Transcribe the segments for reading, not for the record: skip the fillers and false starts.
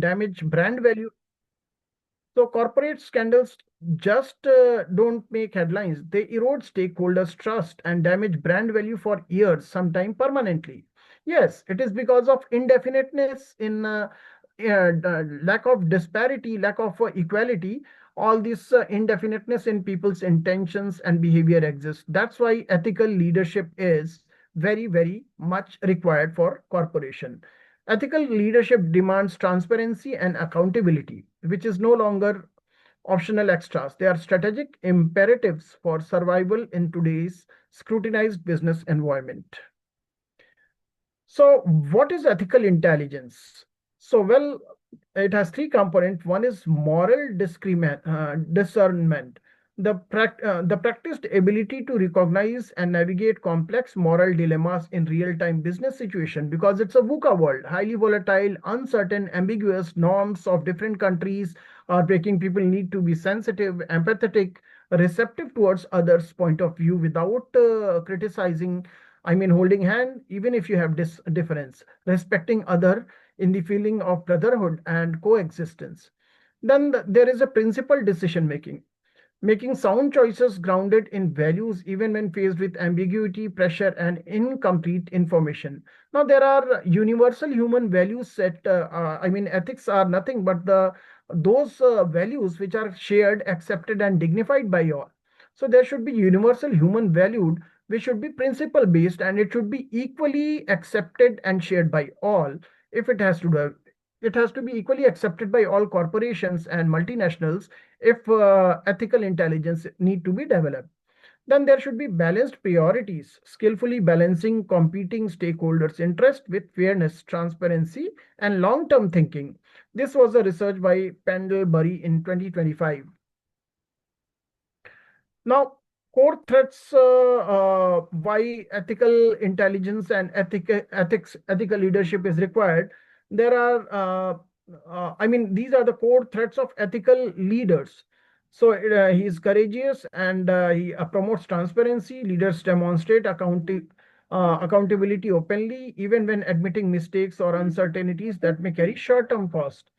damage brand value. So corporate scandals just don't make headlines. They erode stakeholders' trust and damage brand value for years, sometimes permanently. Yes, it is because of indefiniteness in lack of disparity, lack of equality. All this indefiniteness in people's intentions and behavior exists. That's why ethical leadership is very, very much required for corporation. Ethical leadership demands transparency and accountability, which is no longer optional extras. They are strategic imperatives for survival in today's scrutinized business environment. So, what is ethical intelligence? So, well, it has three components. One is moral discernment, the practiced ability to recognize and navigate complex moral dilemmas in real-time business situation, because it's a VUCA world, highly volatile, uncertain, ambiguous. Norms of different countries are making people need to be sensitive, empathetic, receptive towards others' point of view without criticizing. I mean, holding hand, even if you have difference, respecting other in the feeling of brotherhood and coexistence. Then there is a principled decision making, making sound choices grounded in values even when faced with ambiguity, pressure, and incomplete information. Now, there are universal human values set. I mean, ethics are nothing but those values which are shared, accepted, and dignified by all. So there should be universal human valued, which should be principle based, and it should be equally accepted and shared by all. If it has to do, it has to be equally accepted by all corporations and multinationals if ethical intelligence need to be developed. Then there should be balanced priorities, skillfully balancing competing stakeholders' interest with fairness, transparency, and long-term thinking. This was a research by Pendlebury in 2025. Now, core threats why ethical intelligence and ethical leadership is required. There are, I mean, these are the core threats of ethical leaders. So he is courageous and he promotes transparency. Leaders demonstrate accountability openly, even when admitting mistakes or uncertainties that may carry short-term cost.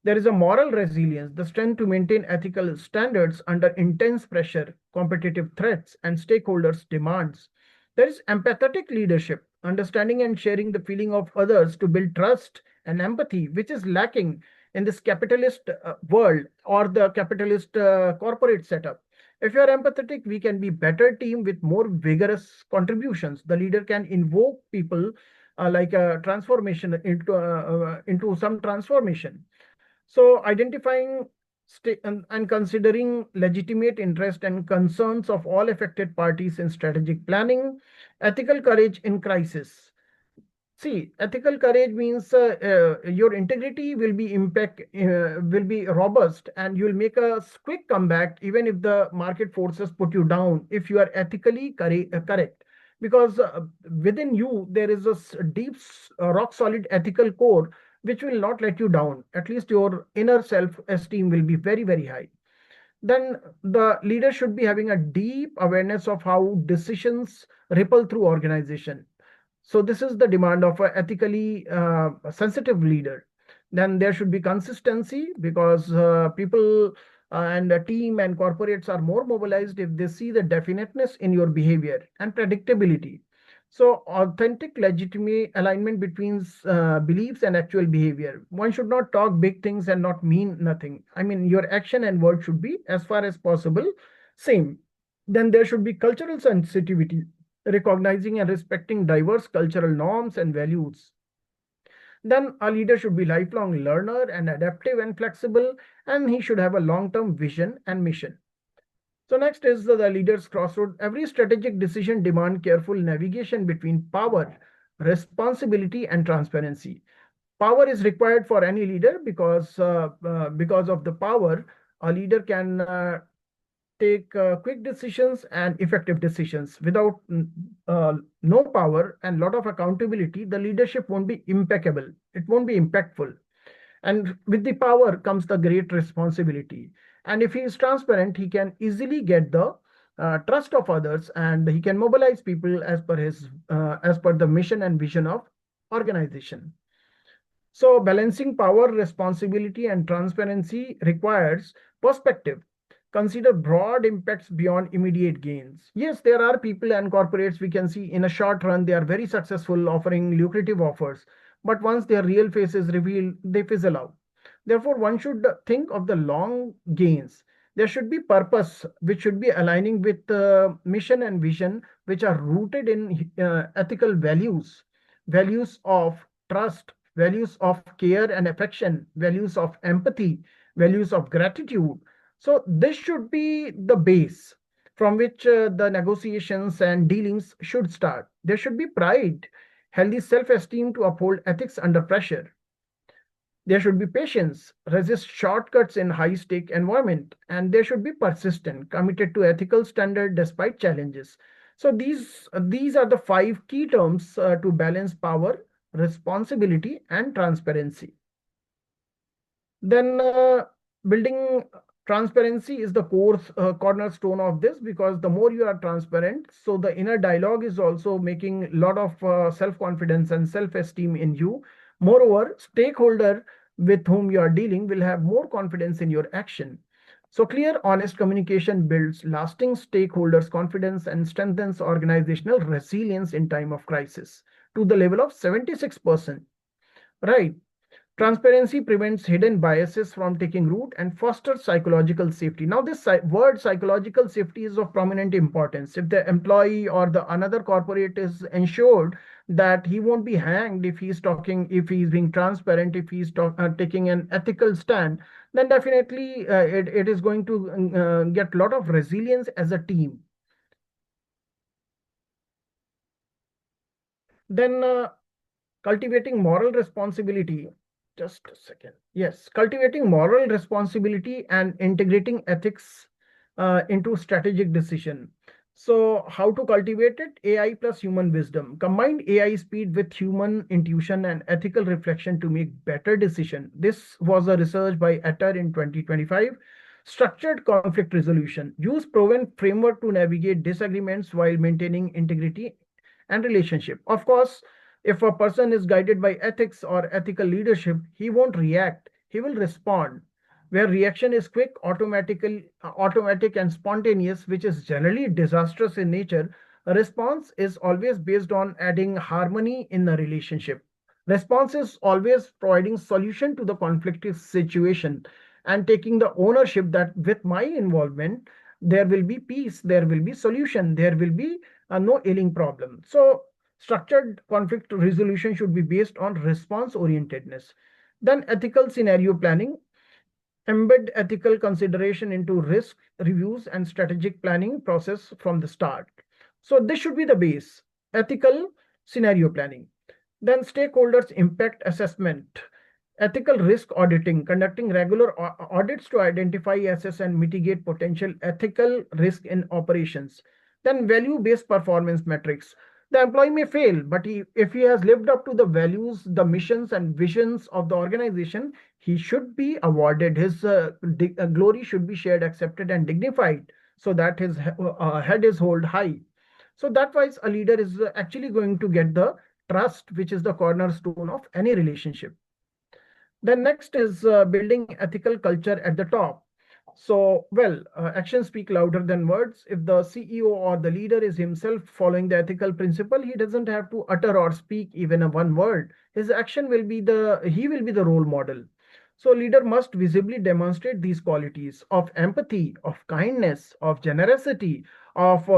There is a moral resilience, the strength to maintain ethical standards under intense pressure, competitive threats, and stakeholders' demands. There is empathetic leadership, understanding and sharing the feeling of others to build trust and empathy, which is lacking in this capitalist world or the capitalist corporate setup. If you are empathetic, we can be better team with more vigorous contributions. The leader can invoke people like a transformation into some transformation. So identifying and considering legitimate interest and concerns of all affected parties in strategic planning, ethical courage in crisis. See, ethical courage means your integrity will be robust, and you'll make a quick comeback even if the market forces put you down if you are ethically correct. Because within you there is a deep, rock solid ethical core which will not let you down. At least your inner self-esteem will be very, very high. Then the leader should be having a deep awareness of how decisions ripple through organization. So this is the demand of an ethically sensitive leader. Then there should be consistency, because people and a team and corporates are more mobilized if they see the definiteness in your behavior and predictability. So authentic, legitimate alignment between beliefs and actual behavior. One should not talk big things and not mean nothing. I mean, your action and word should be, as far as possible, same. Then there should be cultural sensitivity, recognizing and respecting diverse cultural norms and values. Then a leader should be lifelong learner and adaptive and flexible, and he should have a long-term vision and mission. So next is the leader's crossroad. Every strategic decision demands careful navigation between power, responsibility, and transparency. Power is required for any leader because of the power, a leader can take quick decisions and effective decisions. Without no power and lot of accountability, the leadership won't be impeccable. It won't be impactful. And with the power comes the great responsibility. And if he is transparent, he can easily get the trust of others, and he can mobilize people as per the mission and vision of organization. So balancing power, responsibility, and transparency requires perspective. Consider broad impacts beyond immediate gains. Yes, there are people and corporates we can see in a short run, they are very successful offering lucrative offers. But once their real face is revealed, they fizzle out. Therefore, one should think of the long gains. There should be purpose, which should be aligning with mission and vision, which are rooted in ethical values, values of trust, values of care and affection, values of empathy, values of gratitude. So this should be the base from which the negotiations and dealings should start. There should be pride, healthy self-esteem to uphold ethics under pressure. There should be patience, resist shortcuts in high-stake environment, and there should be persistent, committed to ethical standard despite challenges. So these are the five key terms to balance power, responsibility, and transparency. Then building transparency is the core cornerstone of this, because the more you are transparent, so the inner dialogue is also making a lot of self-confidence and self-esteem in you. Moreover, stakeholder with whom you are dealing will have more confidence in your action. So clear, honest communication builds lasting stakeholders' confidence and strengthens organizational resilience in time of crisis to the level of 76%. Right. Transparency prevents hidden biases from taking root and fosters psychological safety. Now, this word psychological safety is of prominent importance. If the employee or the another corporate is ensured that he won't be hanged if he's talking, if he's being transparent, if he's taking an ethical stand, then definitely it is going to get a lot of resilience as a team. Then cultivating moral responsibility. Just a second. Yes, cultivating moral responsibility and integrating ethics into strategic decision. So, how to cultivate it? AI plus human wisdom. Combine AI speed with human intuition and ethical reflection to make better decision. This was a research by Atter in 2025. Structured conflict resolution. Use proven framework to navigate disagreements while maintaining integrity and relationship. Of course, if a person is guided by ethics or ethical leadership, he won't react, he will respond. Where reaction is quick, automatic and spontaneous, which is generally disastrous in nature, a response is always based on adding harmony in the relationship. Response is always providing solution to the conflicted situation and taking the ownership that with my involvement, there will be peace, there will be solution, there will be no ailing problem. So structured conflict resolution should be based on response orientedness. Then ethical scenario planning, embed ethical consideration into risk reviews and strategic planning process from the start. So this should be the base, ethical scenario planning. Then stakeholders impact assessment, ethical risk auditing, conducting regular audits to identify, assess, and mitigate potential ethical risk in operations. Then value-based performance metrics. The employee may fail, but if he has lived up to the values, the missions, and visions of the organization, he should be awarded. His glory should be shared, accepted, and dignified, so that his head is held high. So that wise, a leader is actually going to get the trust, which is the cornerstone of any relationship. Then next is building ethical culture at the top. So, well, actions speak louder than words. If the CEO or the leader is himself following the ethical principle, he doesn't have to utter or speak even a one word. His action will be he will be the role model. So, leader must visibly demonstrate these qualities of empathy, of kindness, of generosity, of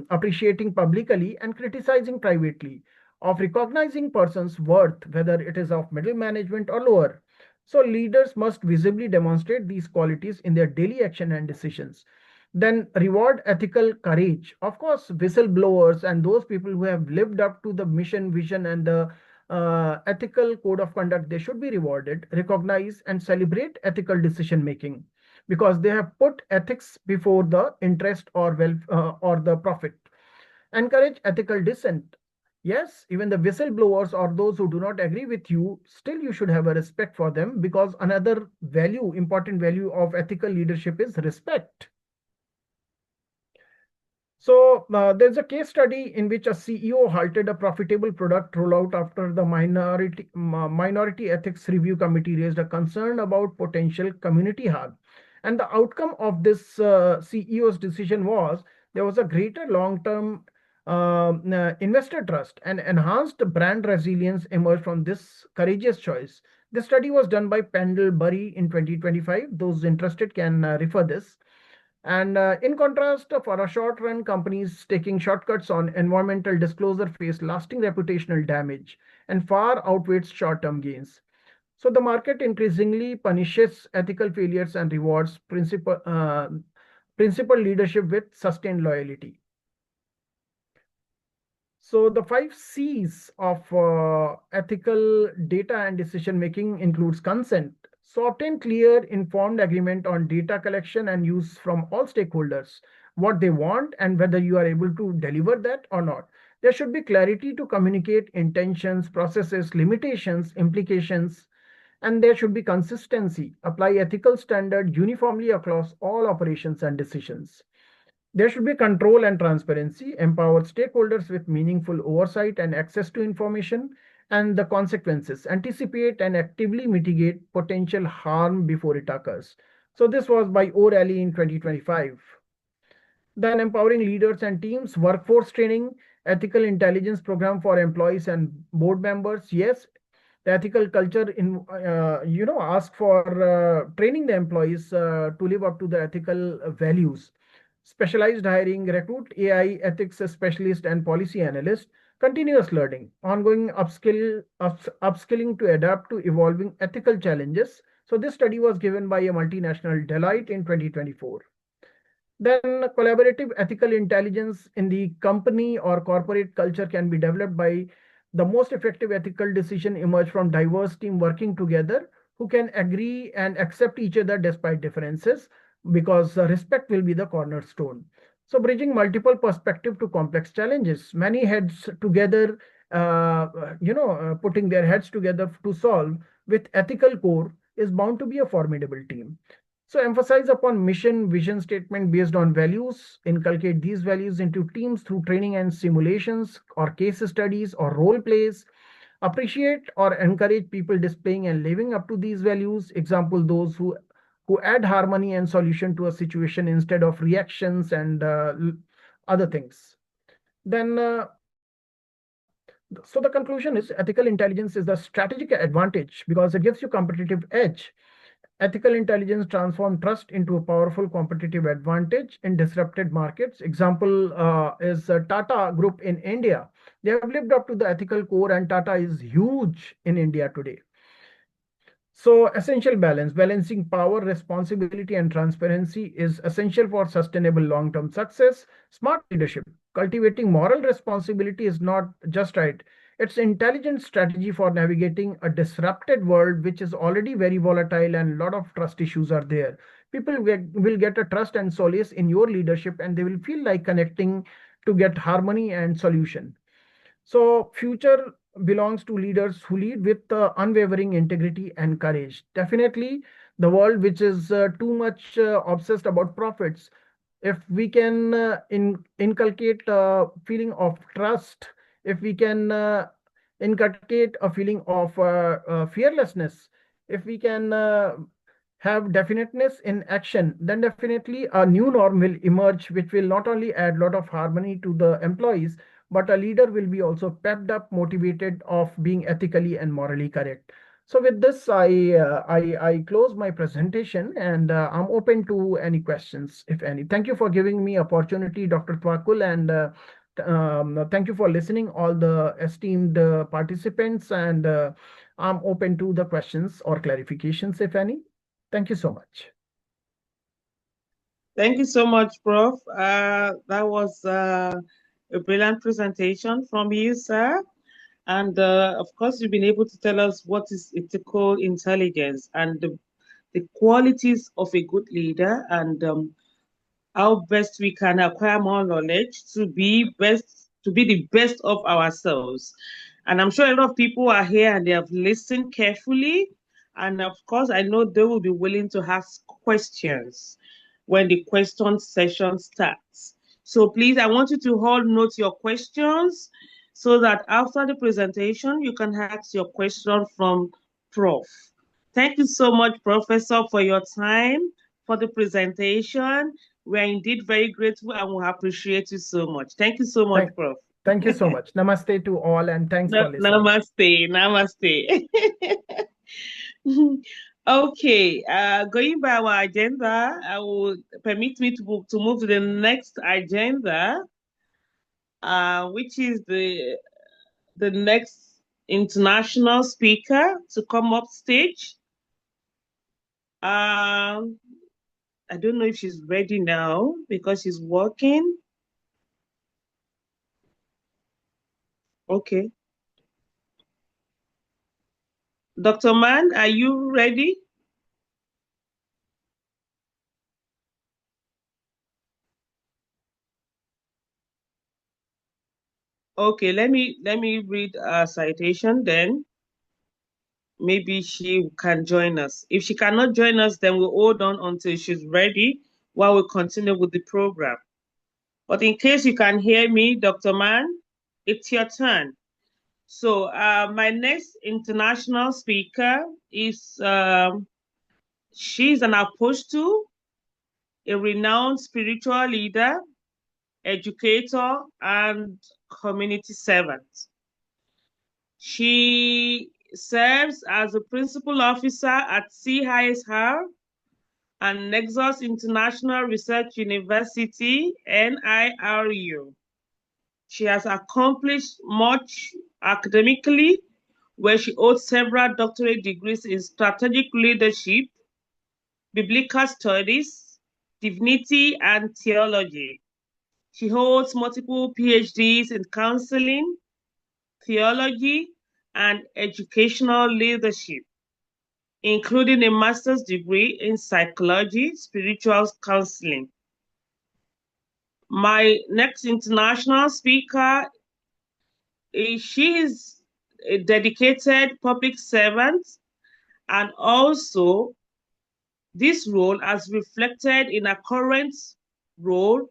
appreciating publicly and criticizing privately, of recognizing person's worth, whether it is of middle management or lower. So leaders must visibly demonstrate these qualities in their daily action and decisions. Then reward ethical courage. Of course, whistleblowers and those people who have lived up to the mission, vision, and the ethical code of conduct, they should be rewarded, recognize, and celebrate ethical decision making because they have put ethics before the interest or the profit. Encourage ethical dissent. Yes, even the whistleblowers or those who do not agree with you, still you should have a respect for them because another value, important value of ethical leadership is respect. So there's a case study in which a CEO halted a profitable product rollout after the minority ethics review committee raised a concern about potential community harm. And the outcome of this CEO's decision was there was a greater long-term investor trust and enhanced brand resilience emerged from this courageous choice. This study was done by Pendlebury in 2025. Those interested can refer this. And in contrast, for a short run, companies taking shortcuts on environmental disclosure face lasting reputational damage and far outweighs short term gains. So the market increasingly punishes ethical failures and rewards principal leadership with sustained loyalty. So the five C's of ethical data and decision making includes consent. So obtain clear, informed agreement on data collection and use from all stakeholders, what they want and whether you are able to deliver that or not. There should be clarity to communicate intentions, processes, limitations, implications, and there should be consistency. Apply ethical standard uniformly across all operations and decisions. There should be control and transparency, empower stakeholders with meaningful oversight and access to information, and the consequences. Anticipate and actively mitigate potential harm before it occurs. So, this was by O'Reilly in 2025. Then, empowering leaders and teams, workforce training, ethical intelligence program for employees and board members. Yes, the ethical culture in ask for training the employees to live up to the ethical values. Specialized hiring, recruit AI ethics specialist and policy analyst. Continuous learning, ongoing upskilling to adapt to evolving ethical challenges. So this study was given by a multinational Deloitte in 2024. Then collaborative ethical intelligence in the company or corporate culture can be developed by the most effective ethical decision emerge from diverse team working together who can agree and accept each other despite differences because respect will be the cornerstone. So bridging multiple perspective to complex challenges, many heads together, putting their heads together to solve with ethical core is bound to be a formidable team. So emphasize upon mission, vision statement based on values, inculcate these values into teams through training and simulations or case studies or role plays. Appreciate or encourage people displaying and living up to these values. Example, those who add harmony and solution to a situation instead of reactions and other things. Then so the conclusion is ethical intelligence is the strategic advantage because it gives you competitive edge. Ethical intelligence transforms trust into a powerful competitive advantage in disrupted markets. Example is Tata Group in India. They have lived up to the ethical core, and Tata is huge in India today. So, essential balance, balancing power, responsibility, and transparency is essential for sustainable long term success. Smart leadership, cultivating moral responsibility is not just right. It's intelligent strategy for navigating a disrupted world, which is already very volatile and a lot of trust issues are there. People will get a trust and solace in your leadership, and they will feel like connecting to get harmony and solution. So, future belongs to leaders who lead with unwavering integrity and courage. Definitely, the world which is too much obsessed about profits, if we can inculcate a feeling of trust, if we can inculcate a feeling of fearlessness, if we can have definiteness in action, then definitely a new norm will emerge, which will not only add a lot of harmony to the employees, but a leader will be also pepped up, motivated of being ethically and morally correct. So with this, I close my presentation and I'm open to any questions, if any. Thank you for giving me opportunity, Dr. Twakul, and thank you for listening, all the esteemed participants, and I'm open to the questions or clarifications, if any. Thank you so much. Thank you so much, Prof. That was a brilliant presentation from you, sir. And of course, you've been able to tell us what is ethical intelligence and the qualities of a good leader and how best we can acquire more knowledge to be the best of ourselves. And I'm sure a lot of people are here and they have listened carefully. And of course, I know they will be willing to ask questions when the question session starts. So please, I want you to all note your questions so that after the presentation, you can ask your question from Prof. Thank you so much, Professor, for your time, for the presentation. We're indeed very grateful and we appreciate you so much. Thank you so much, Thank, Prof. thank you so much. Namaste to all, and thanks for listening. Namaste, namaste. Okay, going by our agenda, I will permit me to move to the next agenda, which is the next international speaker to come up stage. I don't know if she's ready now because she's working. Okay. Dr. Mann, are you ready? Okay, let me read a citation then. Maybe she can join us. If she cannot join us, then we'll hold on until she's ready while we continue with the program. But in case you can hear me, Dr. Mann, it's your turn. So my next international speaker is, she's an apostle, a renowned spiritual leader, educator, and community servant. She serves as a principal officer at CISR and Nexus International Research University, NIRU. She has accomplished much academically, where she holds several doctorate degrees in strategic leadership, biblical studies, divinity, and theology. She holds multiple PhDs in counseling, theology, and educational leadership, including a master's degree in psychology, spiritual counseling. My next international speaker she is a dedicated public servant, and also this role as reflected in her current role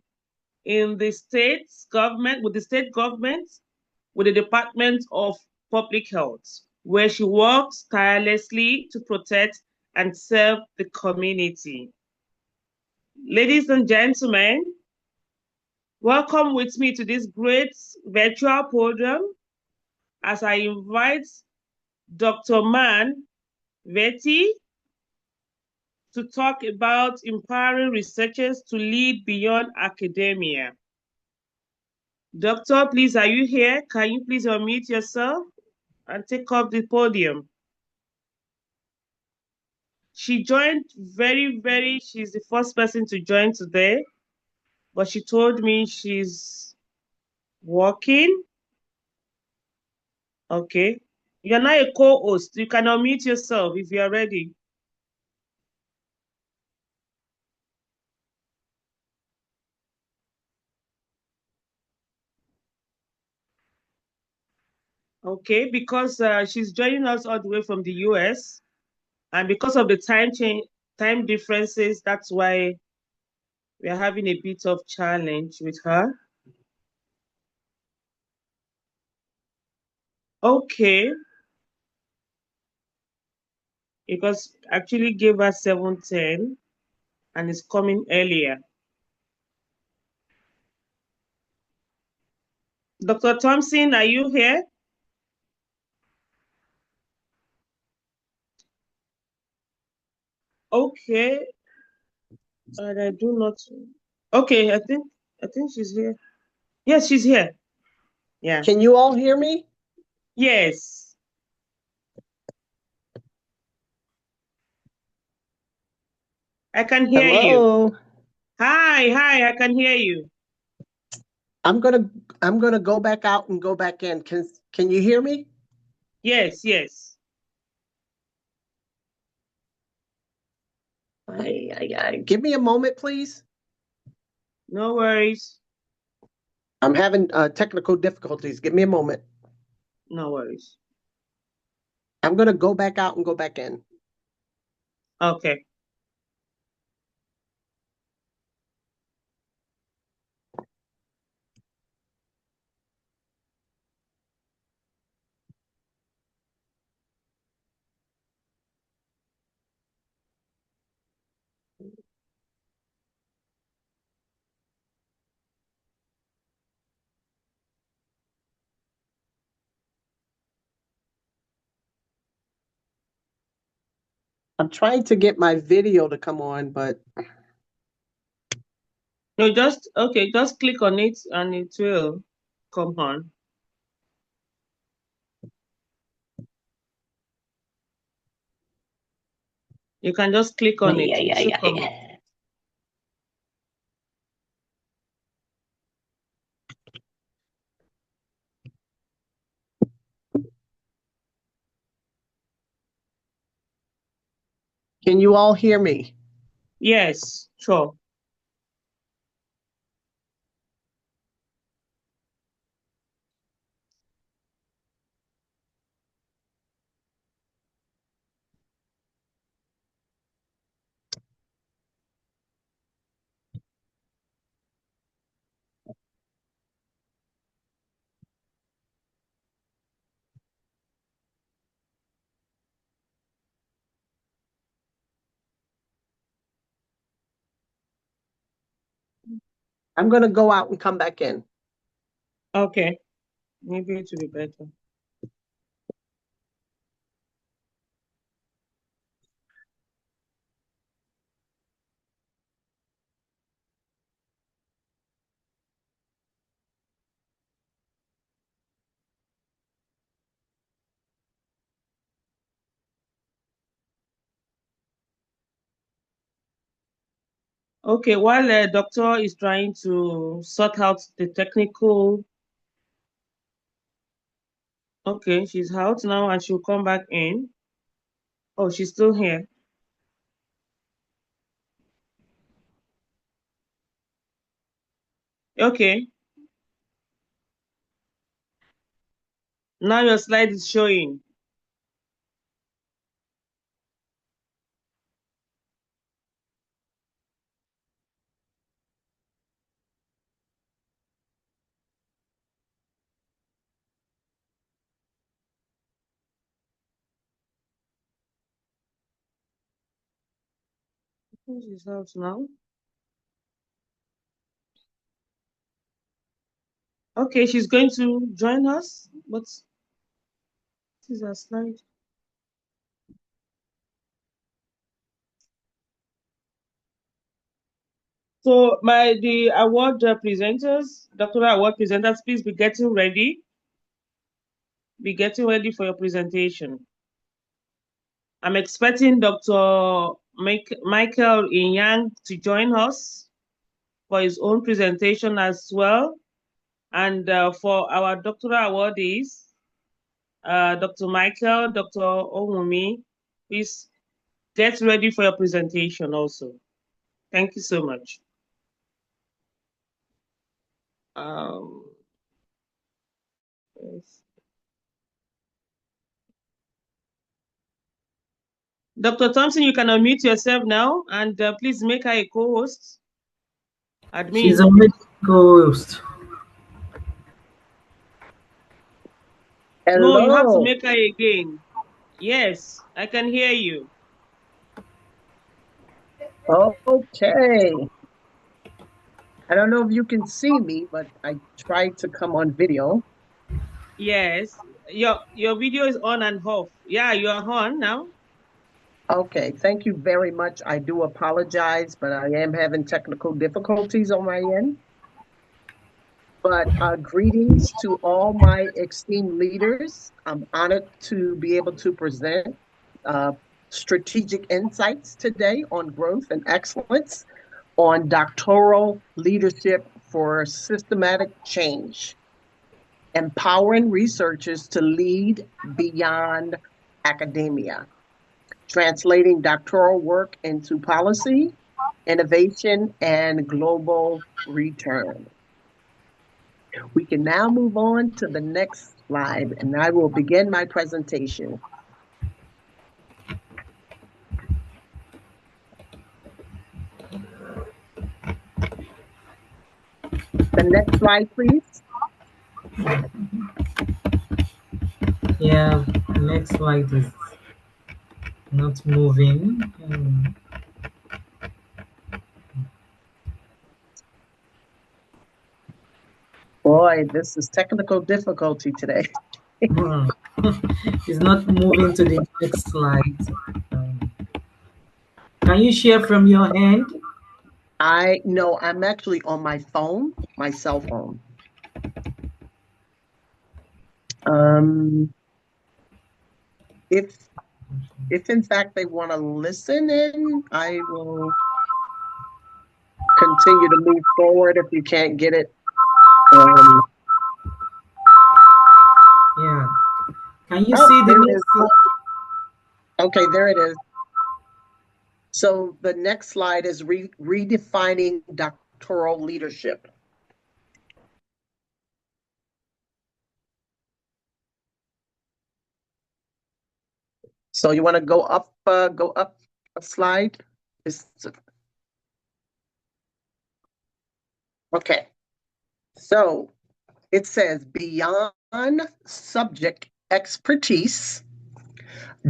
in the state government, with the Department of Public Health, where she works tirelessly to protect and serve the community. Ladies and gentlemen, welcome with me to this great virtual podium as I invite Dr. Mann Vetti to talk about empowering researchers to lead beyond academia. Doctor, please, are you here? Can you please unmute yourself and take up the podium? She joined she's the first person to join today, but she told me she's working. Okay. You're not a co-host. You can unmute yourself if you're ready. Okay, because she's joining us all the way from the US, and because of the time differences, that's why we're having a bit of challenge with her. Okay, because actually gave us 7:10 and it's coming earlier. Dr. Thompson, are you here? Okay, and I do not. Okay, I think she's here. Yes, she's here. Yeah. Can you all hear me? Yes. I can hear you. Hello. Hi, I can hear you. I'm gonna go back out and go back in. Can you hear me? Yes. Give me a moment, please. No worries. I'm having technical difficulties. Give me a moment. No worries. I'm gonna go back out and go back in. Okay. I'm trying to get my video to come on, but No, just click on it and it will come on. You can just click on it. It should come up. can you all hear me? Yes, sure. I'm going to go out and come back in. Okay. Maybe it will be better. Okay, while the doctor is trying to sort out the technical. Okay, she's out now and she'll come back in. Oh, she's still here. Okay. Now your slide is showing. She's out now. Okay, she's going to join us. This is her slide. So the award presenters, doctoral award presenters, please be getting ready. Be getting ready for your presentation. I'm expecting Dr. Michael Inyang to join us for his own presentation as well. And for our doctoral awardees, Dr. Michael, Dr. Owumi, please get ready for your presentation also. Thank you so much. Yes. Dr. Thompson, you can unmute yourself now and please make her a co-host. Admin. She's already co-host. No, you have to Hello. make her again. Yes, I can hear you. Okay. I don't know if you can see me, but I tried to come on video. Yes, your video is on and off. Yeah, you are on now. Okay, thank you very much. I do apologize, but I am having technical difficulties on my end. But greetings to all my esteemed leaders. I'm honored to be able to present strategic insights today on growth and excellence on doctoral leadership for systematic change, empowering researchers to lead beyond academia, translating doctoral work into policy, innovation, and global return. We can now move on to the next slide, and I will begin my presentation. The next slide, please. Yeah, next slide is not moving. Boy, this is technical difficulty today. It's not moving to the next slide. Can you share from your end? No, I'm actually on my phone, my cell phone. If in fact they want to listen in, I will continue to move forward if you can't get it. Yeah. Can you see the next slide? Okay, there it is. So the next slide is redefining doctoral leadership. So you want to go up a slide? Okay. So it says beyond subject expertise,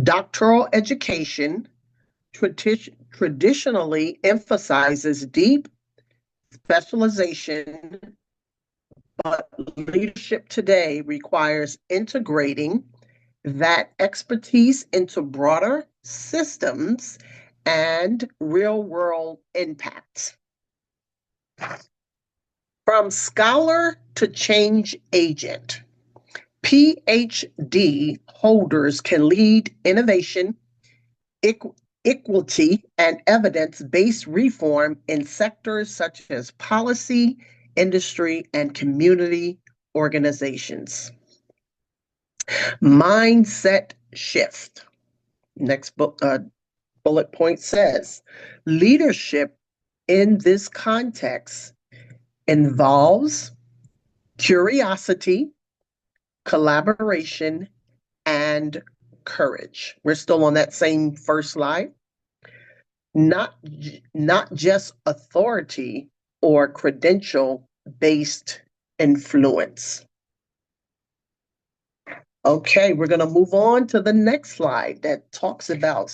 doctoral education traditionally emphasizes deep specialization, but leadership today requires integrating that expertise into broader systems and real world impacts. From scholar to change agent, PhD holders can lead innovation, equity, and evidence based reform in sectors such as policy, industry, and community organizations. Mindset shift. Next bullet point says leadership in this context involves curiosity, collaboration, and courage. We're still on that same first slide. Not just authority or credential based influence. Okay, we're going to move on to the next slide that talks about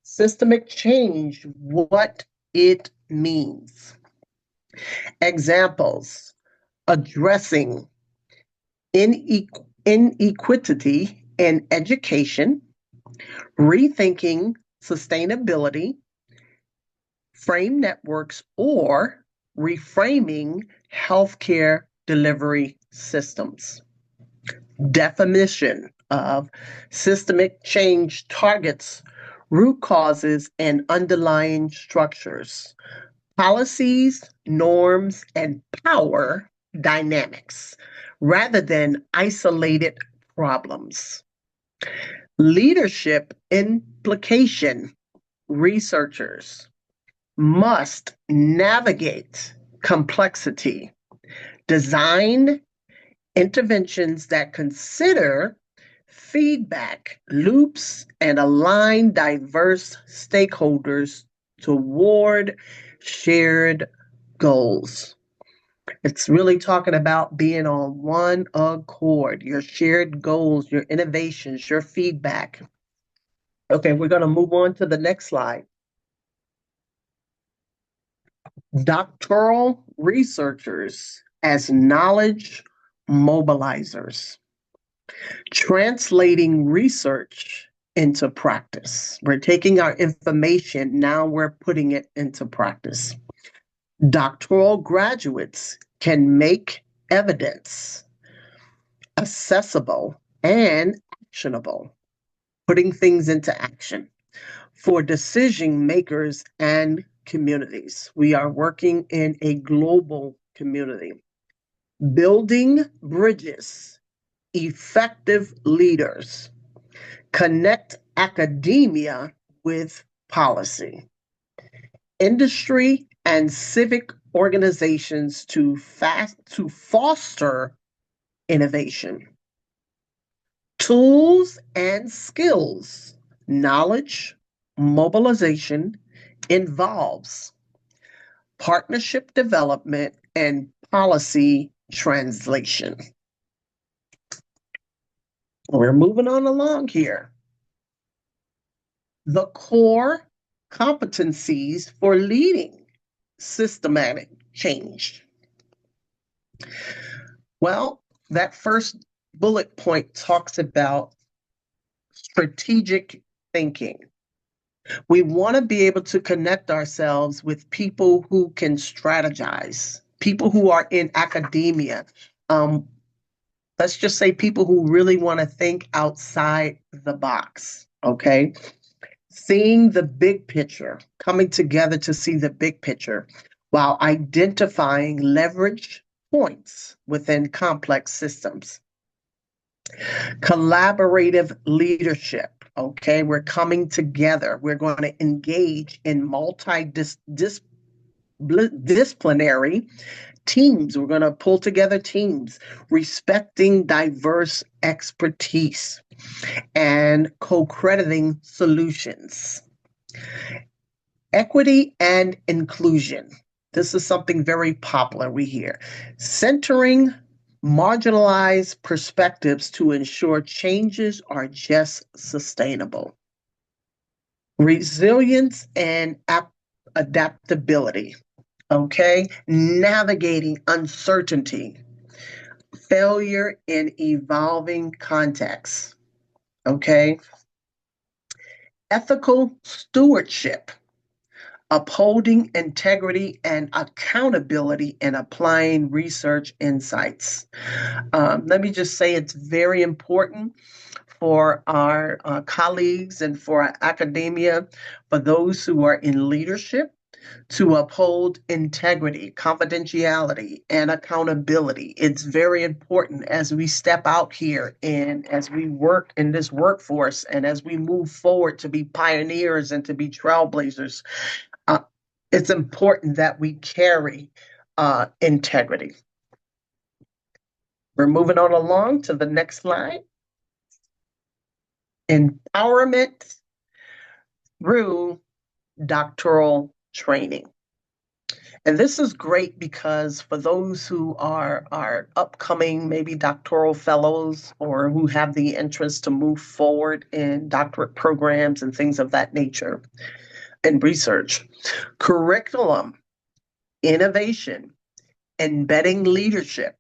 systemic change, what it means. Examples: addressing inequity in education, rethinking sustainability, frame networks, or reframing healthcare delivery systems. Definition of systemic change targets root causes and underlying structures, policies, norms, and power dynamics rather than isolated problems. Leadership implication: researchers must navigate complexity, design interventions that consider feedback loops, and align diverse stakeholders toward shared goals. It's really talking about being on one accord, your shared goals, your innovations, your feedback. Okay, we're going to move on to the next slide. Doctoral researchers as knowledge mobilizers, translating research into practice. We're taking our information, now we're putting it into practice. Doctoral graduates can make evidence accessible and actionable, putting things into action for decision makers and communities. We are working in a global community. Building bridges, effective leaders, connect academia with policy, industry, and civic organizations to foster innovation. Tools and skills, knowledge, mobilization involves partnership development and policy translation. We're moving on along here. The core competencies for leading systematic change. Well, that first bullet point talks about strategic thinking. We want to be able to connect ourselves with people who can strategize, people who are in academia. Um, let's just say people who really want to think outside the box, okay? Seeing the big picture, coming together to see the big picture while identifying leverage points within complex systems. Collaborative leadership. Okay, we're coming together. We're going to engage in multidisciplinary teams. We're going to pull together teams, respecting diverse expertise and co-crediting solutions. Equity and inclusion. This is something very popular we hear. Centering marginalized perspectives to ensure changes are just sustainable. Resilience and adaptability, okay? Navigating uncertainty, failure in evolving contexts, okay? Ethical stewardship, upholding integrity and accountability in applying research insights. Let me just say it's very important for our colleagues and for our academia, for those who are in leadership, to uphold integrity, confidentiality, and accountability. It's very important as we step out here and as we work in this workforce and as we move forward to be pioneers and to be trailblazers. It's important that we carry integrity. We're moving on along to the next slide. Empowerment through doctoral training. And this is great because for those who are upcoming, maybe doctoral fellows or who have the interest to move forward in doctorate programs and things of that nature and research, curriculum, innovation, embedding leadership,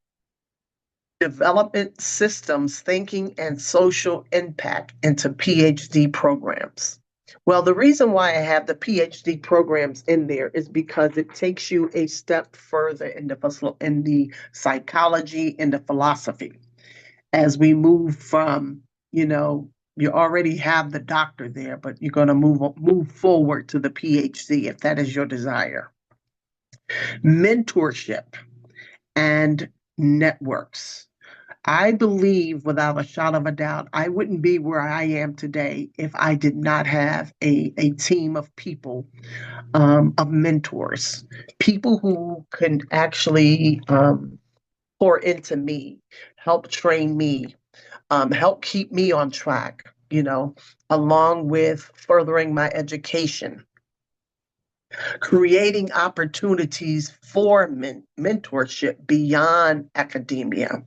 development systems thinking, and social impact into PhD programs. Well, the reason why I have the PhD programs in there is because it takes you a step further in the psychology, in the philosophy. As we move from, you already have the doctor there, but you're going to move forward to the PhD if that is your desire. Mentorship and networks. I believe without a shot of a doubt, I wouldn't be where I am today if I did not have a team of people, of mentors, people who can actually pour into me, help train me, help keep me on track, along with furthering my education. Creating opportunities for mentorship beyond academia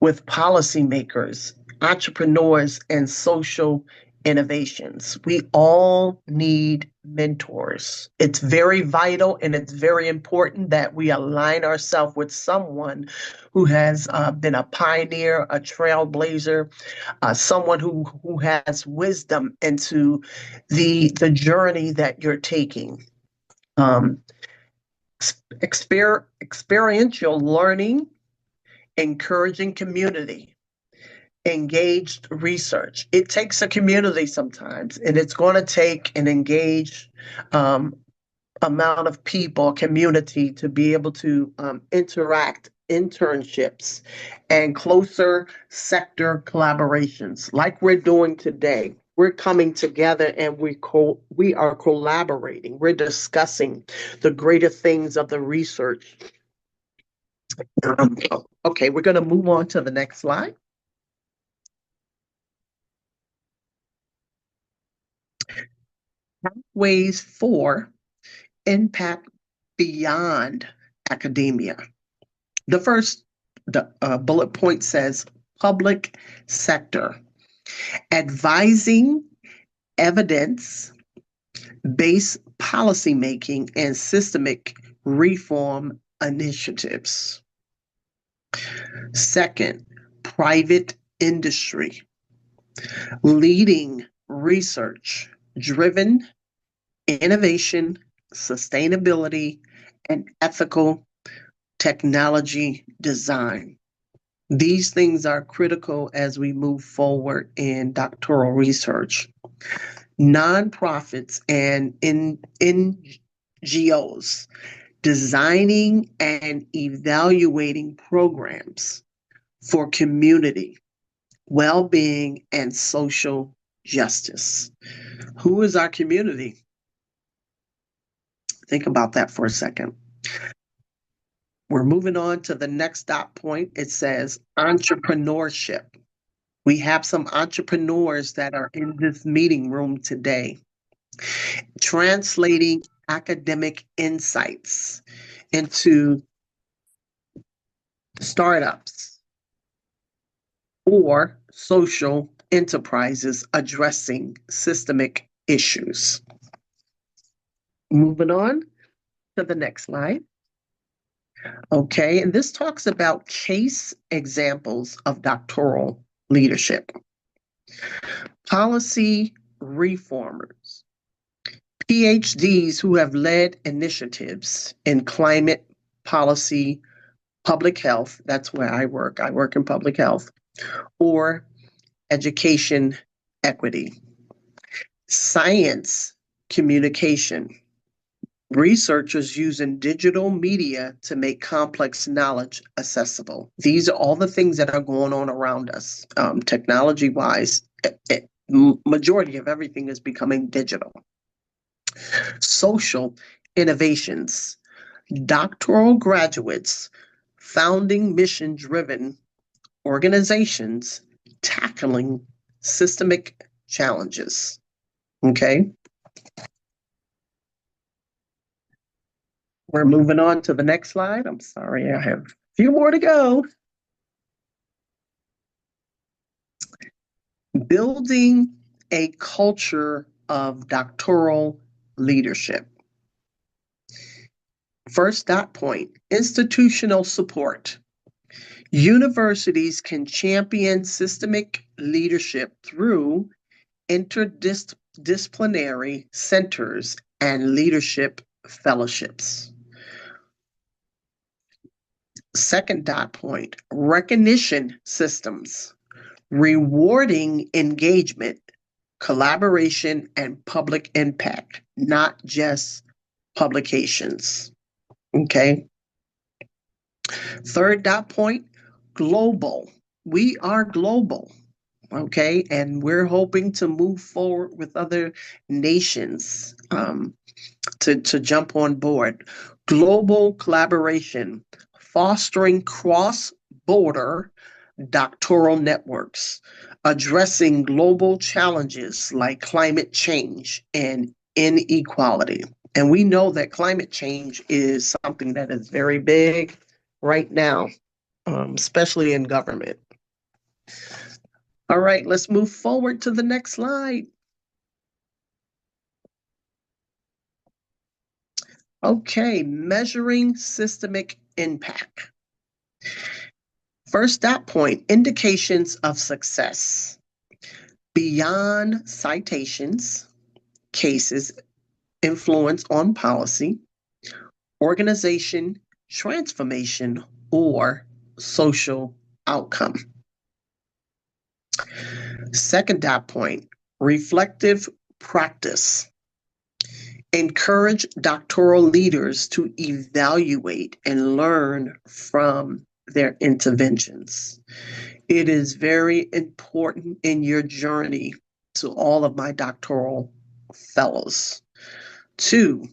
with policymakers, entrepreneurs, and social innovations. We all need mentors. It's very vital and it's very important that we align ourselves with someone who has been a pioneer, a trailblazer, someone who has wisdom into the journey that you're taking. Experiential learning, encouraging community, engaged research. It takes a community sometimes, and it's going to take an engaged amount of people, community, to be able to interact, internships, and closer sector collaborations like we're doing today. We're coming together and we are collaborating. We're discussing the greater things of the research. Okay, we're going to move on to the next slide. Ways for impact beyond academia. The first bullet point says public sector, advising evidence-based policymaking and systemic reform initiatives. Second, private industry, leading research driven innovation, sustainability, and ethical technology design. These things are critical as we move forward in doctoral research. Nonprofits and NGOs designing and evaluating programs for community, well-being, and social justice. Who is our community? Think about that for a second. We're moving on to the next dot point. It says entrepreneurship. We have some entrepreneurs that are in this meeting room today, translating academic insights into startups or social enterprises addressing systemic issues. Moving on to the next slide. Okay, and this talks about case examples of doctoral leadership. Policy reformers, PhDs who have led initiatives in climate policy, public health, that's where I work in public health, or education equity. Science communication, researchers using digital media to make complex knowledge accessible. These are all the things that are going on around us. Technology-wise, majority of everything is becoming digital. Social innovations, doctoral graduates founding mission-driven organizations tackling systemic challenges. Okay. We're moving on to the next slide. I'm sorry, I have a few more to go. Building a culture of doctoral leadership. First dot point, institutional support. Universities can champion systemic leadership through interdisciplinary centers and leadership fellowships. Second dot point, recognition systems, rewarding engagement, collaboration, and public impact, not just publications. Okay. Third dot point, global. We are global. Okay. And we're hoping to move forward with other nations to jump on board. Global collaboration, fostering cross-border doctoral networks, addressing global challenges like climate change and inequality. And we know that climate change is something that is very big right now, especially in government. All right, let's move forward to the next slide. Okay, measuring systemic impact. First dot point, indications of success. Beyond citations, cases, influence on policy, organization, transformation, or social outcome. Second dot point, reflective practice. Encourage doctoral leaders to evaluate and learn from their interventions. It is very important in your journey to all of my doctoral fellows. 2,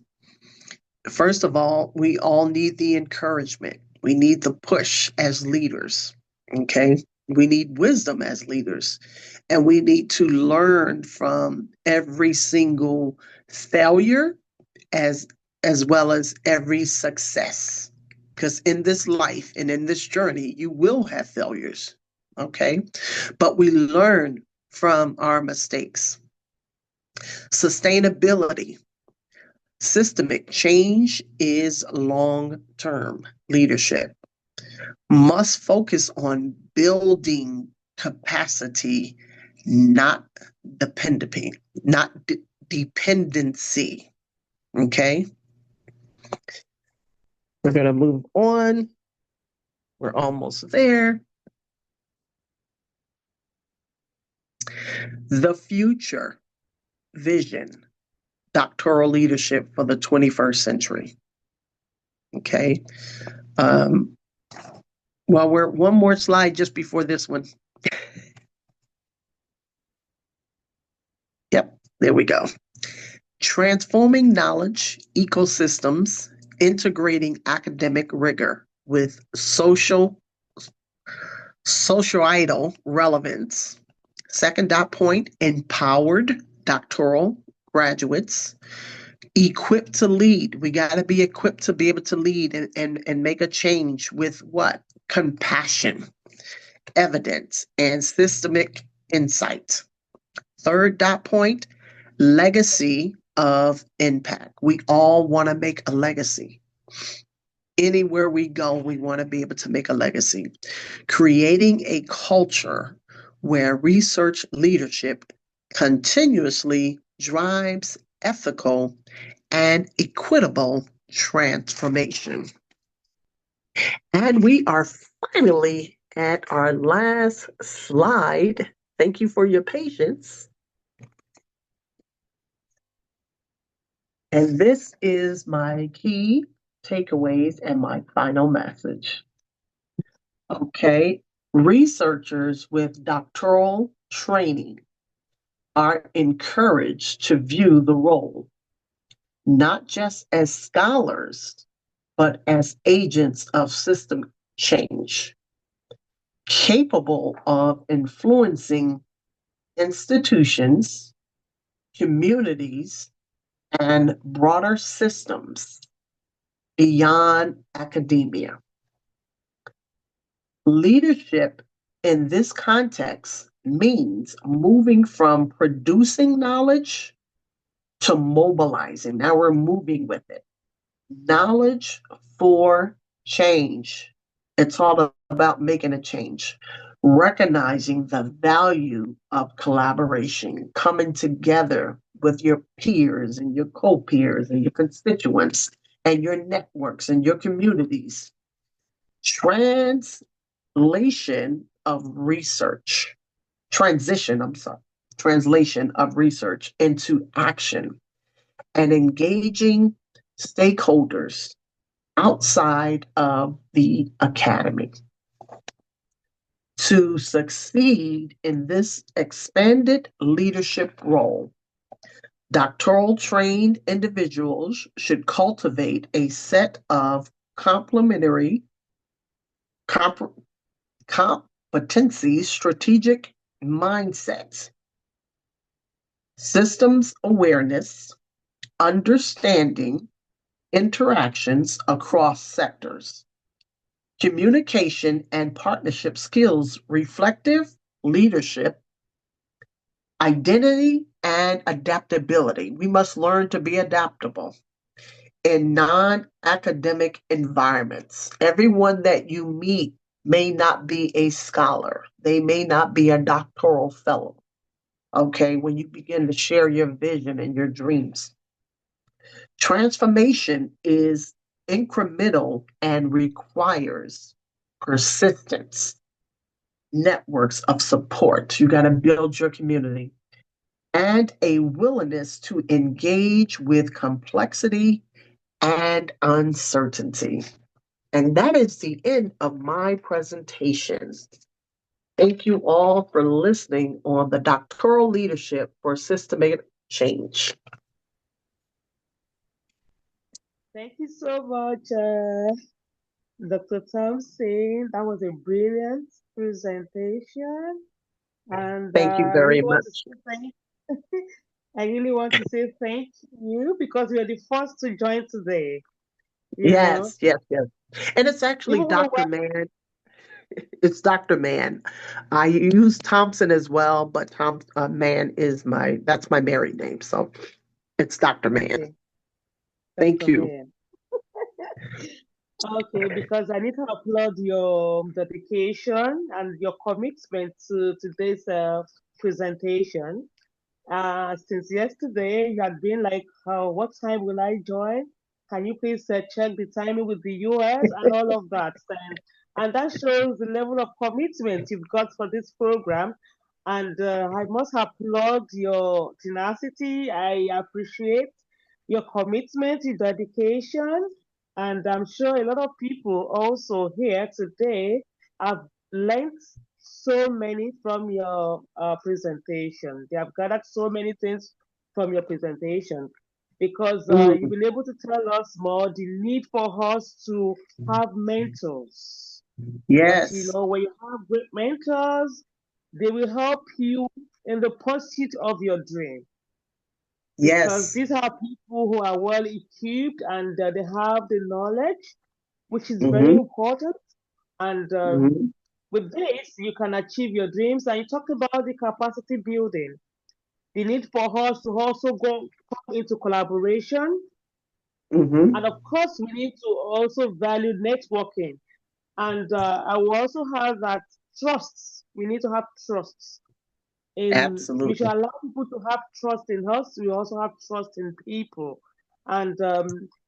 first of all, we all need the encouragement. We need the push as leaders, okay? We need wisdom as leaders, and we need to learn from every single failure as well as every success. Because in this life and in this journey, you will have failures, okay? But we learn from our mistakes. Sustainability. Systemic change is long-term leadership. Must focus on building capacity, not dependency. Okay. We're going to move on. We're almost there. The future vision, doctoral leadership for the 21st century. Okay. Well, we're one more slide just before this one. Yep, there we go. Transforming knowledge ecosystems, integrating academic rigor with societal relevance. Second dot point, empowered doctoral graduates, equipped to lead. We got to be equipped to be able to lead and make a change with what? Compassion, evidence, and systemic insight. Third dot point, legacy of impact. We all want to make a legacy. Anywhere we go, we want to be able to make a legacy. Creating a culture where research leadership continuously drives ethical and equitable transformation. And we are finally at our last slide. Thank you for your patience. And this is my key takeaways and my final message. Okay, researchers with doctoral training are encouraged to view the role not just as scholars, but as agents of system change, capable of influencing institutions, communities, and broader systems beyond academia. Leadership in this context means moving from producing knowledge to mobilizing. Now we're moving with it. Knowledge for change. It's all about making a change, recognizing the value of collaboration, coming together with your peers and your co-peers and your constituents and your networks and your communities. Translation of research into action and engaging stakeholders outside of the academy. To succeed in this expanded leadership role, doctoral trained individuals should cultivate a set of complementary competencies, strategic mindsets, systems awareness, understanding interactions across sectors, communication and partnership skills, reflective leadership, identity, and adaptability. We must learn to be adaptable in non-academic environments. Everyone that you meet may not be a scholar. They may not be a doctoral fellow. Okay, when you begin to share your vision and your dreams. Transformation is incremental and requires persistence, networks of support. You got to build your community and a willingness to engage with complexity and uncertainty. And that is the end of my presentation. Thank you all for listening on the doctoral leadership for systematic change. Thank you so much, Dr. Thompson. That was a brilliant presentation. And Thank you very much. I really want to say thank you because you're the first to join today. Yes. And it's actually Even Dr. Mann. It's Dr. Mann. I use Thompson as well, but Mann is that's my married name. So it's Dr. Mann. Okay. Thank Dr. you. Mann. Okay, because I need to applaud your dedication and your commitment to today's presentation. Since yesterday, you had been like, what time will I join? Can you please check the timing with the US and all of that? And that shows the level of commitment you've got for this program. And I must applaud your tenacity. I appreciate your commitment, your dedication. And I'm sure a lot of people also here today have learned so many from your presentation. They have gathered so many things from your presentation because you've been able to tell us more the need for us to have mentors. Because, Yes. when you have great mentors, they will help you in the pursuit of your dream. Because Yes. these are people who are well equipped and they have the knowledge, which is very Mm-hmm. important. And Mm-hmm. with this, you can achieve your dreams. And you talked about the capacity building, the need for us to also come into collaboration. Mm-hmm. And of course, we need to also value networking. And I will also have that trust. We need to have trust we should Absolutely. allow people to have trust in us. We also have trust in people. And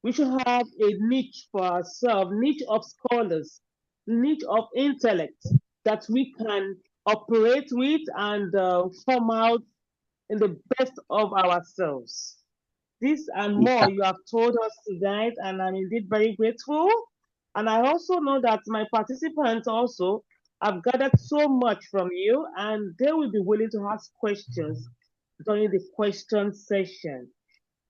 we should have a niche for ourselves, niche of scholars, niche of intellect that we can operate with and come out in the best of ourselves. This and more Yeah. you have told us tonight, and I'm indeed very grateful. And I also know that my participants also have gathered so much from you, and they will be willing to ask questions during the question session.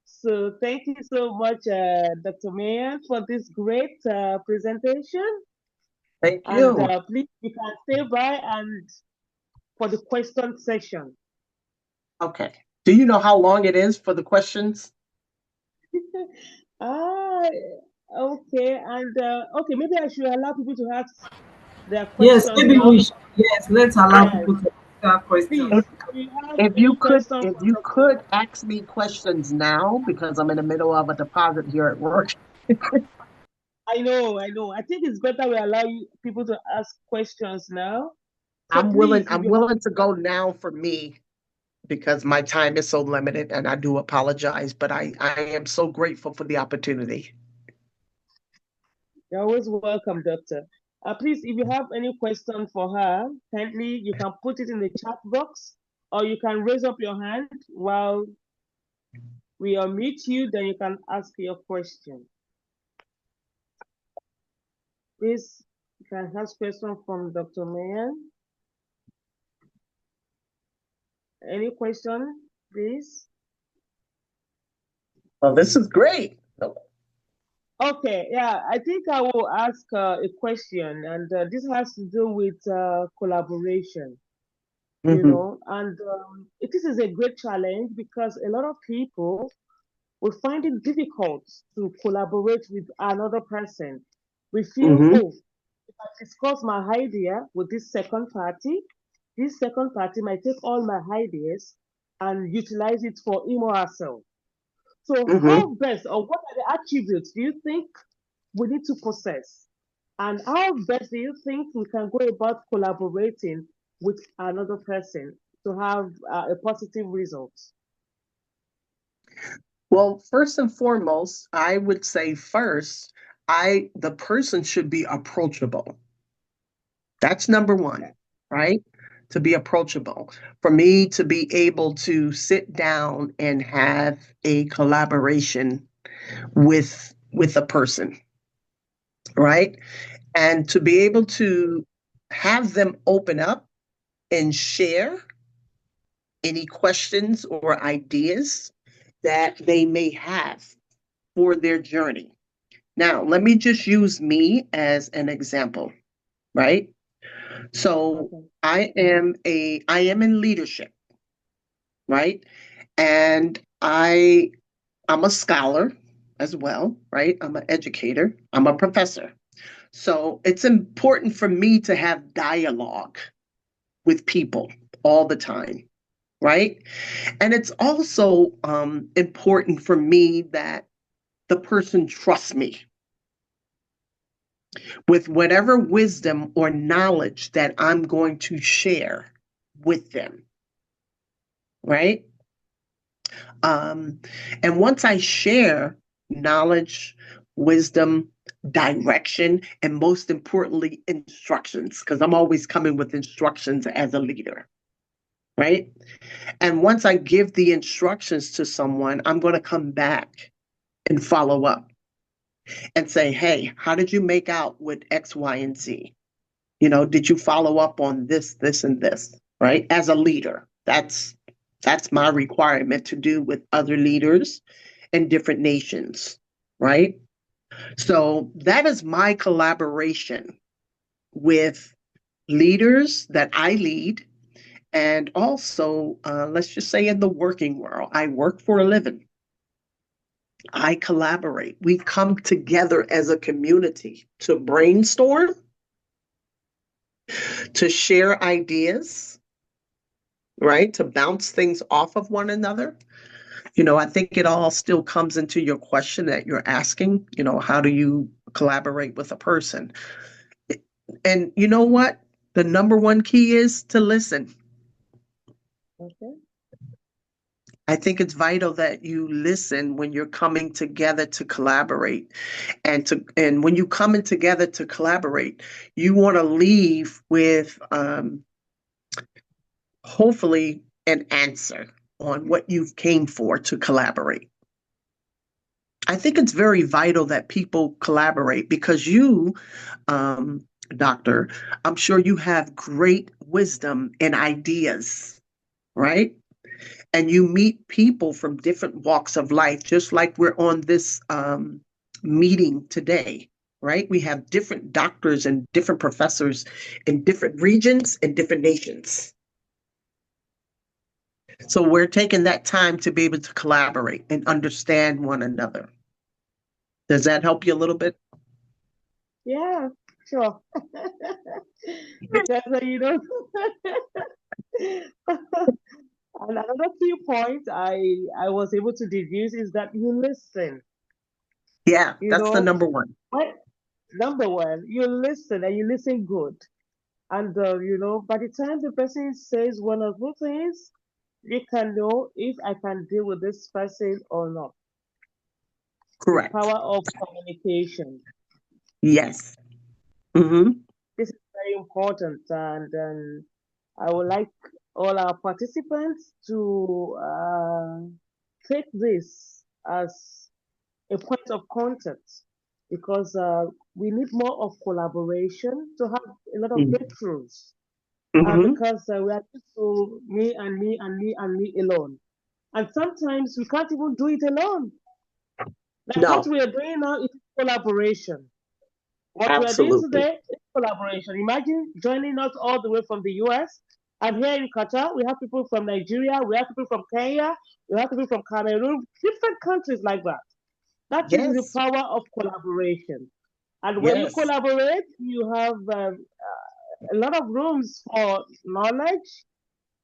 So thank you so much, Dr. Mayer, for this great presentation. Thank And you. please, you can stay by and for the question session. Okay. Do you know how long it is for the questions? Ah, okay. And okay, maybe I should allow people to ask their Yes, questions maybe now. we should, yes, let's allow Yes, people to ask questions. If please. Do you have if you any could question if for you Dr. could ask me questions now because I'm in the middle of a deposit here at work. I know, I know. I think it's better we allow people to ask questions now. So I'm willing please, if I'm you have willing to go now for me because my time is so limited and I do apologize, but I am so grateful for the opportunity. you're always welcome, Doctor. Please, if you have any question for her, kindly you can put it in the chat box or you can raise up your hand while we unmute you, then you can ask your question. Please, you can ask question from Dr. Mayan. Any question, please? Well, this is great. Okay, yeah, I think I will ask a question, and this has to do with collaboration, Mm-hmm. and it is a great challenge because a lot of people will find it difficult to collaborate with another person. We feel, Mm-hmm. oh, if I discuss my idea with this second party might take all my ideas and utilize it for him or herself. So, Mm-hmm. how best or what are the attributes do you think we need to possess? And how best do you think we can go about collaborating with another person to have a positive result? Well, first and foremost, I would say first, the person should be approachable. That's number one, right? To be approachable. For me to be able to sit down and have a collaboration with a person, right? And to be able to have them open up and share any questions or ideas that they may have for their journey. Now, let me just use me as an example, right? So Okay. I am in leadership, right? And I'm a scholar as well, right? I'm an educator, I'm a professor. So it's important for me to have dialogue with people all the time, right? And it's also important for me that the person trusts me with whatever wisdom or knowledge that I'm going to share with them, right? And once I share knowledge, wisdom, direction, and most importantly, instructions, because I'm always coming with instructions as a leader, right? And once I give the instructions to someone, I'm going to come back and follow up and say, hey, how did you make out with X, Y, and Z? Did you follow up on this, and this, right? As a leader, that's my requirement to do with other leaders in different nations, right? So that is my collaboration with leaders that I lead. And also, let's just say in the working world, I work for a living. I collaborate. We come together as a community to brainstorm, to share ideas, right? To bounce things off of one another. I think it all still comes into your question that you're asking, how do you collaborate with a person? And you know what? The number one key is to listen. Okay. I think it's vital that you listen when you're coming together to collaborate. And when you coming together to collaborate, you want to leave with hopefully an answer on what you came for to collaborate. I think it's very vital that people collaborate because you, doctor, I'm sure you have great wisdom and ideas, right? And you meet people from different walks of life, just like we're on this meeting today, right? We have different doctors and different professors in different regions and different nations. So we're taking that time to be able to collaborate and understand one another. Does that help you a little bit? Yeah, sure. Because and another key point I was able to deduce is that you listen. Yeah, You that's the know, number one. what number one, you listen and you listen good. And by the time the person says one or two things, you can know if I can deal with this person or not. The Correct. power of communication. Yes. Mm-hmm. This is very important, and I would like all our participants to take this as a point of contact because we need more of collaboration to have a lot of breakthroughs. Mm-hmm. Because we are used to me and me and me and me alone. And sometimes we can't even do it alone. Like what No, we are doing now is collaboration. What we are doing absolutely. today is collaboration. Imagine joining us all the way from the US. And here in Qatar, we have people from Nigeria, we have people from Kenya, we have people from Cameroon, different countries like that. That is the Yes. power of collaboration. And when you Yes. collaborate, you have a lot of rooms for knowledge.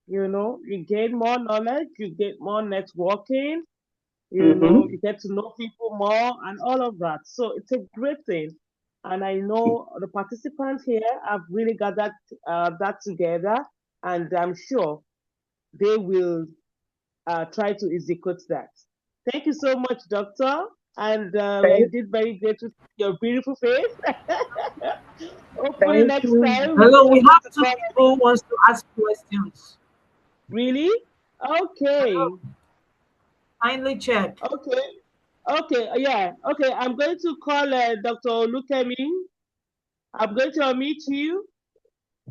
You gain more knowledge, you get more networking, Mm-hmm. you get to know people more and all of that. So it's a great thing. And I know the participants here have really got that together, and I'm sure they will try to execute that. Thank you so much, Doctor. And we are Thank, indeed very grateful to your beautiful face. Hopefully, thank next you. time we'll Hello, be we able have to two call. people who wants to ask questions. Really? Okay. Hello, kindly check. Okay. Okay. Yeah. Okay. I'm going to call Dr. Lukemi. I'm going to unmute you.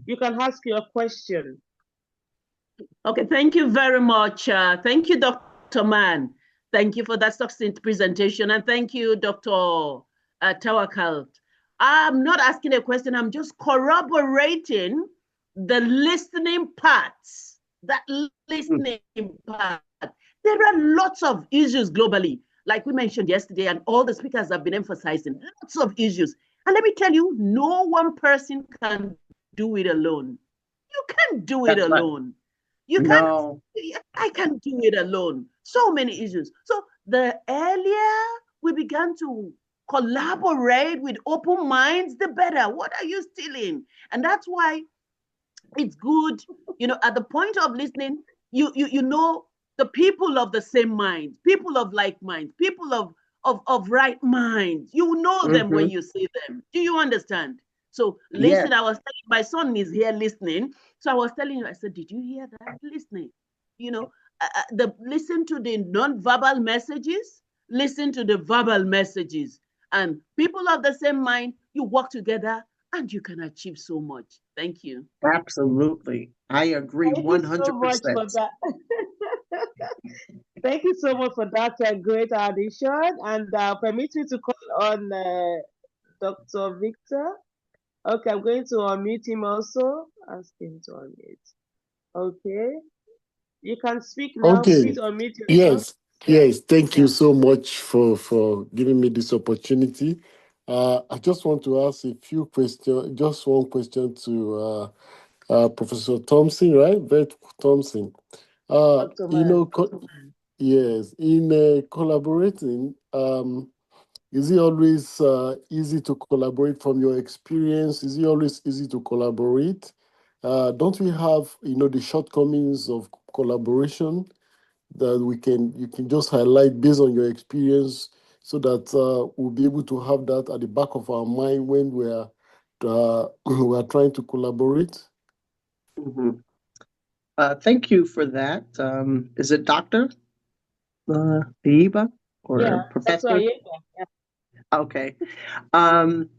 You can ask your question. Okay, thank you very much. Thank you, Dr. Mann. Thank you for that succinct presentation. And thank you, Dr. Tawakal. I'm not asking a question, I'm just corroborating the listening parts. That listening part. There are lots of issues globally, like we mentioned yesterday, and all the speakers have been emphasizing lots of issues. And let me tell you, no one person can do it alone. You can't do it That's right. alone. You can't, No. I can't do it alone. So many issues. So the earlier we began to collaborate with open minds, the better. What are you stealing? And that's why it's good, at the point of listening, you know the people of the same mind, people of like mind, people of right mind. You know them when you see them. Do you understand? So Yes, listen, I was telling my son is here listening. So I was telling you, I said, did you hear that? Listening. You know, listen to the non-verbal messages, listen to the verbal messages. And people of the same mind, you work together and you can achieve so much. Thank you. absolutely. I agree Thank you so much 100%. for that. Thank you so much for that great addition. And permit me to call on Dr. Victor. Okay, I'm going to unmute him also. Ask him to unmute. Okay. You can speak now. Okay. Please unmute yourself. Yes. Yes. Thank you so much for giving me this opportunity. I just want to ask a few questions, just one question to Professor Thompson, right? Beth Thompson. Dr. You know, Man. yes, in collaborating, is it always easy to collaborate from your experience? Is it always easy to collaborate? Don't we have, the shortcomings of collaboration that you can just highlight based on your experience so that we'll be able to have that at the back of our mind when we are trying to collaborate? Mhm. Thank you for that. Is it Dr. Eva Yeah, or Dr. Professor? Ayeka. Yeah. Okay. Um,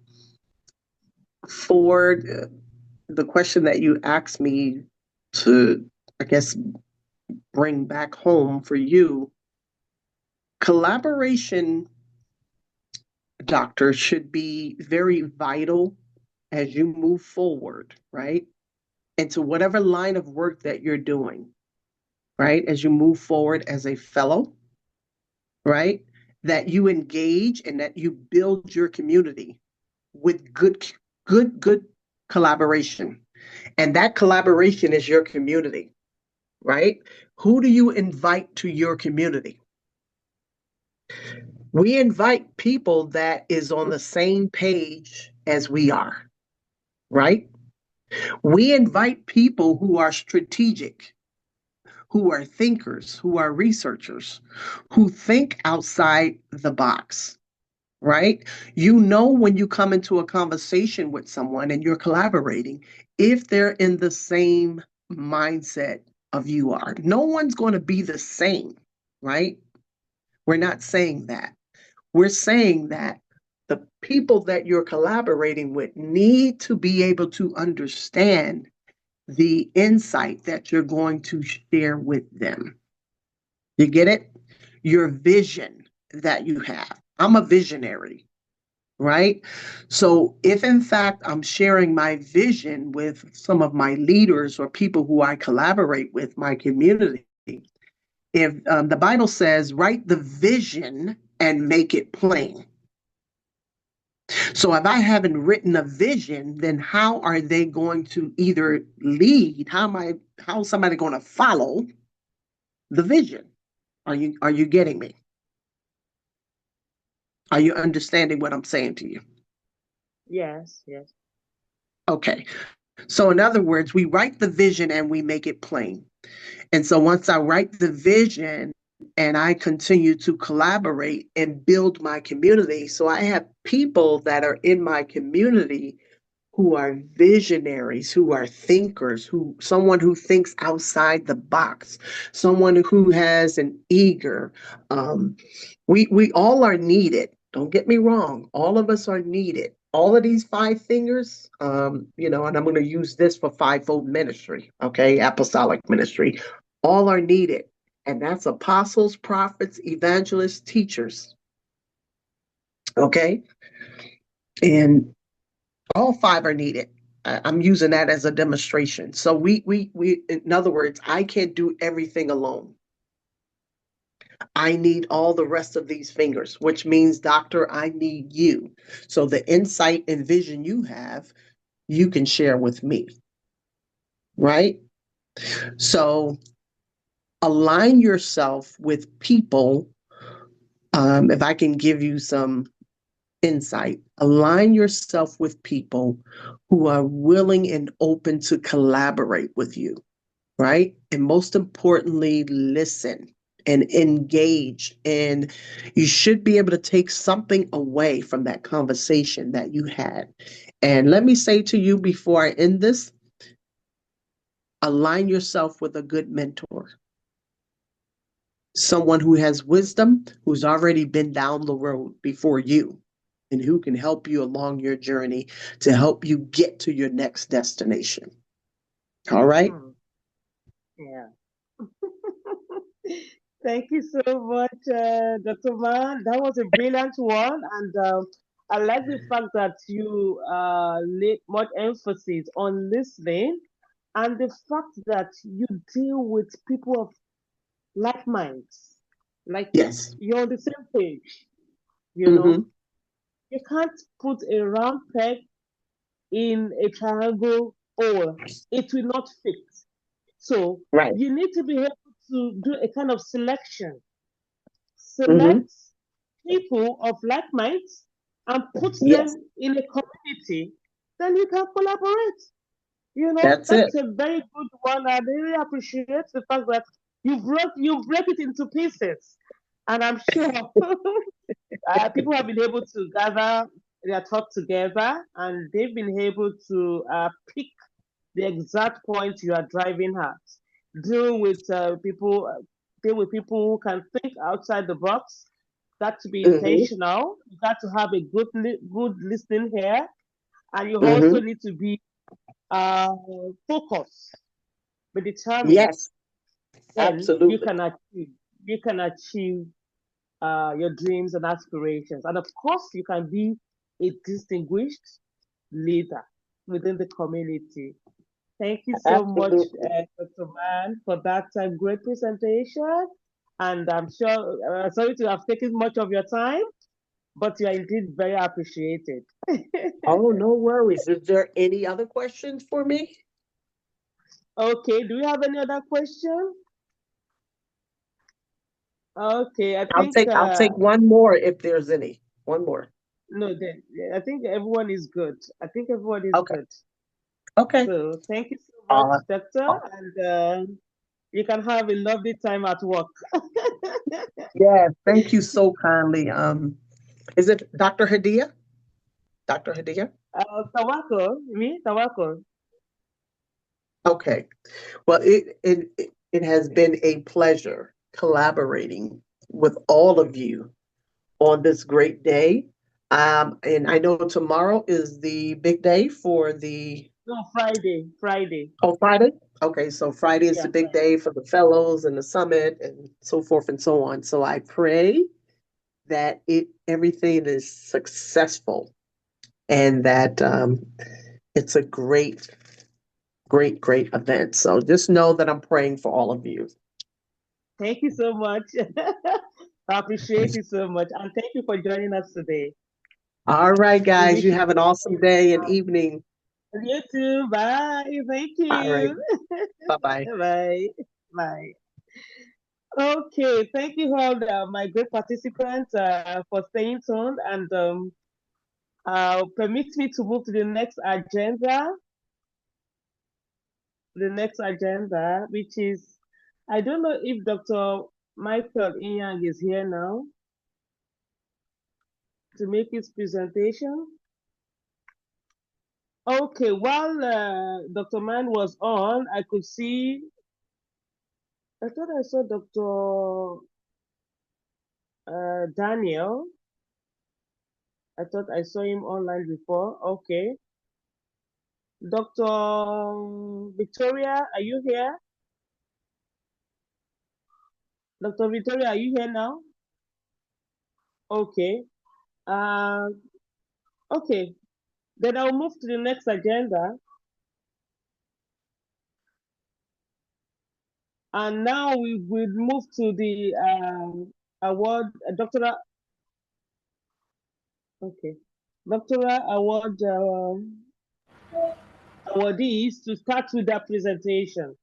for the question that you asked me to, I guess, bring back home for you, collaboration, doctor, should be very vital as you move forward, right? Into whatever line of work that you're doing, right? As you move forward as a fellow, right? That you engage and that you build your community with good collaboration. And that collaboration is your community, right? Who do you invite to your community? We invite people that is on the same page as we are, right? We invite people who are strategic, who are thinkers, who are researchers, who think outside the box, right? You know, when you come into a conversation with someone and you're collaborating, if they're in the same mindset of you are. No one's going to be the same, right? We're not saying that. We're saying that the people that you're collaborating with need to be able to understand the insight that you're going to share with them. You get it? Your vision that you have. I'm a visionary, right? So if in fact I'm sharing my vision with some of my leaders or people who I collaborate with, my community, if the Bible says, write the vision and make it plain. So if I haven't written a vision, then how are they going to either lead? How is somebody going to follow the vision? Are you getting me? Are you understanding what I'm saying to you? Yes, yes. Okay. So in other words, we write the vision and we make it plain. And so once I write the vision and I continue to collaborate and build my community, so I have people that are in my community who are visionaries, who are thinkers, someone who thinks outside the box, someone who has an eager. We all are needed. Don't get me wrong. All of us are needed. All of these five fingers, and I'm going to use this for fivefold ministry, okay, apostolic ministry. All are needed, and that's apostles, prophets, evangelists, teachers, okay, and all five are needed. I'm using that as a demonstration. So in other words, I can't do everything alone. I need all the rest of these fingers, which means, doctor, I need you. So the insight and vision you have, you can share with me, right? So align yourself with people. If I can give you some insight, align yourself with people who are willing and open to collaborate with you. right? And most importantly, listen and engage. And you should be able to take something away from that conversation that you had. And let me say to you before I end this, align yourself with a good mentor, someone who has wisdom, who's already been down the road before you, and who can help you along your journey to help you get to your next destination. All right? Yeah. Thank you so much, Dr. Man. That was a brilliant one. And I like the fact that you laid much emphasis on listening and the fact that you deal with people of like minds. Like Yes. you're on the same page, you know. Mm-hmm. You can't put a round peg in a triangle hole, it will not fit. So Right. you need to be able to do a kind of selection. Mm-hmm. Select people of like minds and put Yes. them in a community, then you can collaborate. You know, That's it. that's a very good one. I really appreciate the fact that you break it into pieces. And I'm sure people have been able to gather their thought together and they've been able to pick the exact point you are driving at. Deal with people, deal with people who can think outside the box. Got to be Mm-hmm. intentional. You got to have a good listening here, and you also Mm-hmm. need to be uh, focused, be determined. Yes. Then you Absolutely. can achieve. You can achieve your dreams and aspirations, and of course, you can be a distinguished leader within the community. Thank you so much, Absolutely. Dr. Man, for that great presentation. And I'm sure, sorry to have taken much of your time, but you are indeed very appreciated. Oh, no worries. Is there any other questions for me? Okay, do you have any other question? Okay, I I'll think, take one more if there's any. One more. no, I think everyone is good. I think everyone is Okay. good. Okay. So thank you so much, Uh, Doctor, and you can have a lovely time at work. yeah, thank you so kindly. Is it Dr. Hadia? Dr. Hadia? Tawako, me, Tawako. Okay. Well, it has been a pleasure collaborating with all of you on this great day. And I know tomorrow is the big day for the No, Friday, Friday. oh Friday. Okay, so Friday is Yeah, the big Friday. day for the fellows and the summit and so forth and so on. So I pray that everything is successful and that it's a great event. So just know that I'm praying for all of you. Thank you so much. I appreciate it so much. And thank you for joining us today. All right, We guys, wish you you have an awesome day and evening. you too. Bye. Thank All right, you. bye bye. Bye. Bye. Okay. Thank you all, my great participants, for staying tuned and permit me to move to the next agenda. The next agenda, which is, I don't know if Dr. Michael Inyang is here now to make his presentation. Okay, while Dr. Man was on, I could see, I thought I saw Dr. Daniel. I thought I saw him online before. Okay. Dr. Victoria, are you here? Dr. Victoria, are you here now? Okay. Uh, okay. Then I'll move to the next agenda. And now we will move to the award, doctoral, okay, doctoral award awardees to start with their presentation.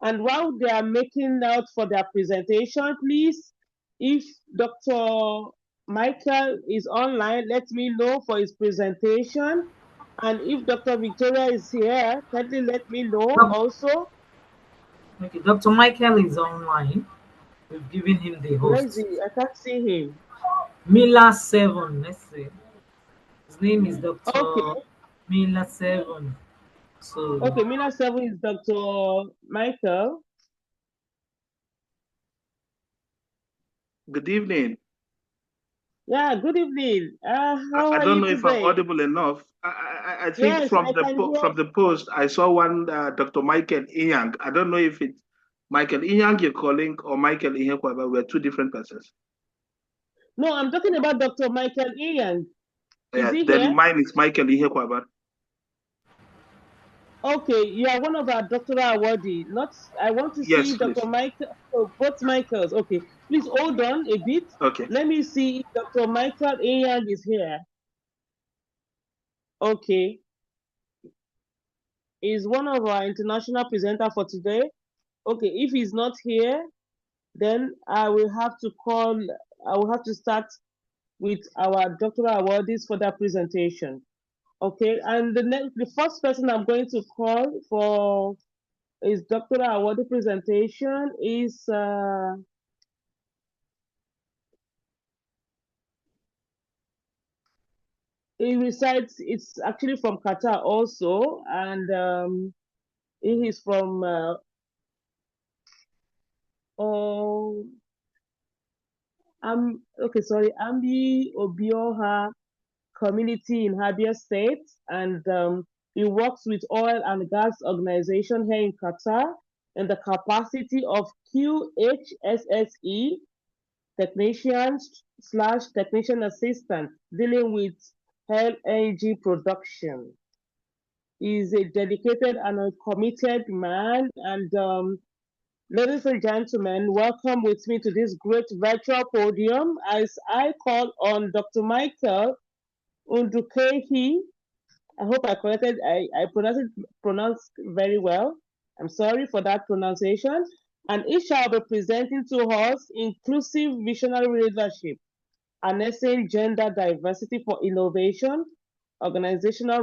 And while they are making out for their presentation, please, if Dr. Michael is online, let me know for his presentation. And if Dr. Victoria is here, kindly let me know also. Okay, Dr. Michael is online. We've given him the Where is host. he? I can't see him. Miller 7, let's say. His name is Okay, Dr. Miller 7. So, okay. Mina 7 is Dr. Michael. Good evening. Yeah, good evening. How I are don't you know if I'm today? audible enough. I think Yes, I can hear. from the post I saw one Dr. Michael Inyang. I don't know if it's Michael Inyang you're calling or Michael Inyang. We're two different persons. No, I'm talking about Dr. Michael Ian. Is Yeah, he then here? mine is Michael Inyang. Okay, you are one of our doctoral awardee. Not, I want to Yes, see please. Dr. Michael, oh, both Michaels. Okay, please hold on a bit. Okay. Let me see if Dr. Michael Ian is here. Okay, he's one of our international presenter for today. Okay, if he's not here, then I will have to call, I will have to start with our doctoral awardees for that presentation. Okay, and the first person I'm going to call for his doctoral awardee presentation is he resides. It's actually from Qatar also, and he is from oh okay, sorry, Ambi Obioha community in Abia State, and he works with oil and gas organization here in Qatar in the capacity of QHSSE technician slash technician assistant dealing with LNG production. He's a dedicated and a committed man, and ladies and gentlemen, welcome with me to this great virtual podium as I call on Dr. Michael Undukehi. I hope I pronounced very well. I'm sorry for that pronunciation. And he shall be presenting to us inclusive visionary leadership, harnessing gender diversity for innovation, organizational